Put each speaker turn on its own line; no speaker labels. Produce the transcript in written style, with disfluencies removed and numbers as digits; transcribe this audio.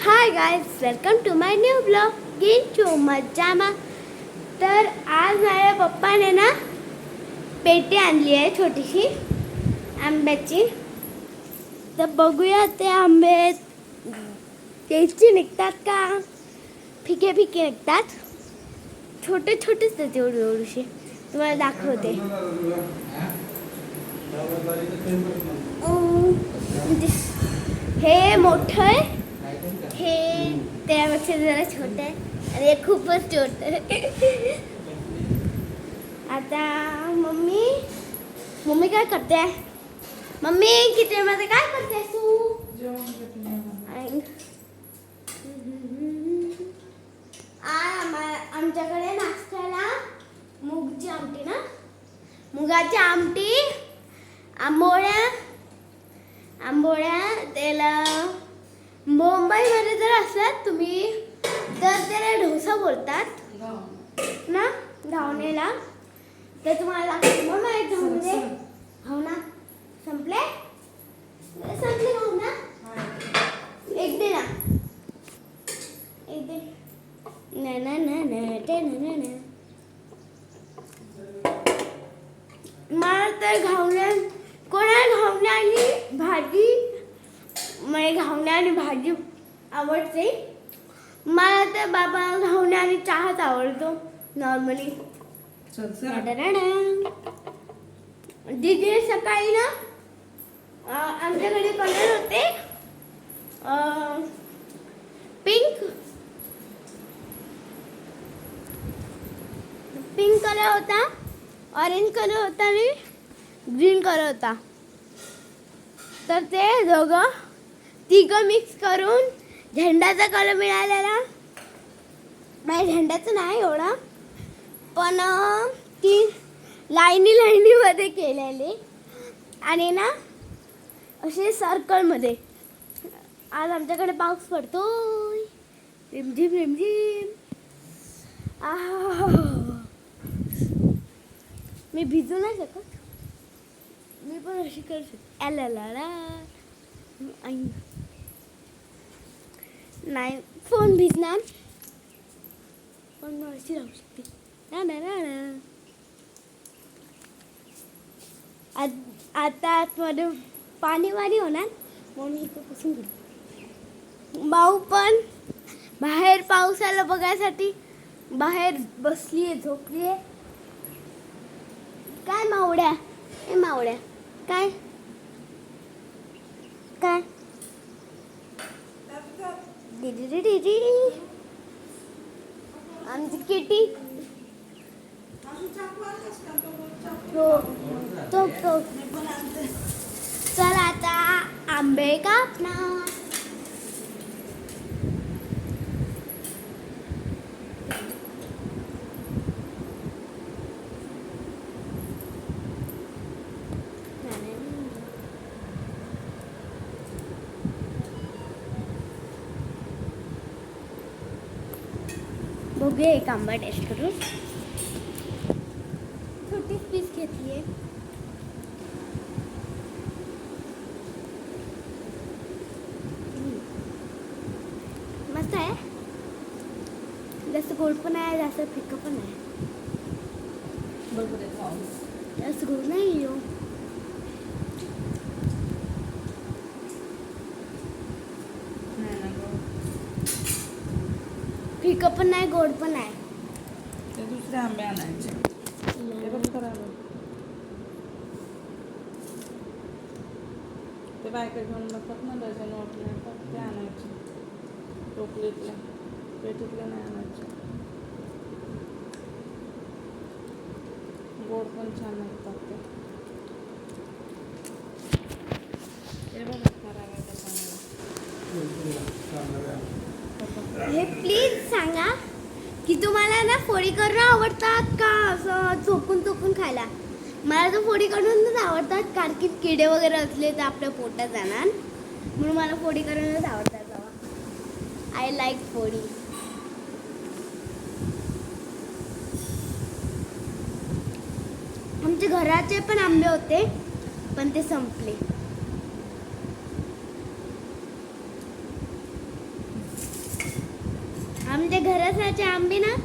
High guys, welcome to my new blog गिंचू मज्जामा. तर आज माझ्या पप्पाने ना पेटी आणली आहे छोटीशी आंब्याची. तर बघूया ते आंबे टेस्टी निघतात का फिके फिके निघतात. छोटे छोटेच आहेत एवढे एवढीशे. तुम्हाला दाखवते. हे मोठं आहे, हे त्यापेक्षा जरा छोटं आहे आणि हे खूपच छोटं आहे. आता मम्मी काय करते? मम्मी किचनमध्ये काय करतेस तू? आमच्याकडे नाश्त्याला मुगाची आमटी ना, मुगाची आमटी, आंबोळ्या त्याला मुंबईमध्ये जर असलात तुम्ही तर त्याला डोसा बोलतात ना, घावनेला. तर तुम्हाला मग माहीत घावना संपले घावना. एक दे ना, एक दे ना ना ना ना ते ना ना. मला तर कोणाला घावना आणि भाजी, मला घावना आणि भाजी आवडते. मला तर बाबा घावना आणि चहाच आवडतो नॉर्मली. दीदी सकाळी ना आमच्याकडे कलर होते पिंक कलर होता, ऑरेंज कलर होता आणि ग्रीन कलर होता. तर ते तिघं मिक्स करून झेंडाचा कलर मिळालेला. नाही झेंडाचं नाही एवढा, पण ती लाईनीमध्ये केलेली आणि ना असे सर्कलमध्ये. आज आमच्याकडे पाऊस पडतोय, रिमझिम रिमझिम. मी भिजू नाही शकत, मी पण अशी करू शकते. नाही फोन भिजणार, पण मी अशी राहू शकते ना ना ना ना. आता आतमध्ये पाणी होणार म्हणून इथं बसून गेली. भाऊ पण बाहेर पावसाला बघायसाठी बाहेर बसली आहे, झोपली आहे. काय मावड्या, ए मावड्या, काय काय दिदी आमची किटी. तो चल आता आंबे कापणार. बघूया एक आंबा टेस्ट करून. छोटीच पीस घेतली आहे. मस्त आहे, जास्त गोड पण आहे, जास्त फिक्क पण आहे. जास्त गोड नाही हो. फिक्क पण नाही, गोड पण आहे.
ते दुसरे आंबे आणायचे. ते बायका घेऊन बसतात ना, डझन वाटले ते आणायचे. टोपलीतले, पेटीतले नाही आणायचे. गोड पण छान लागतात ते बघा करायला चांगलं.
हे प्लीज सांगा की तुम्हाला ना फोडी करणं आवडतात का असं चोकून खायला? मला तर फोडी करूनच आवडतात, कारण की किडे वगैरे असले तर आपल्या पोटात जाणार, म्हणून मला फोडी करूनच आवडतात. आय लाईक फोडी. आमच्या घराचे पण आंबे होते पण ते संपले. आमच्या घरासाचे आंबे ना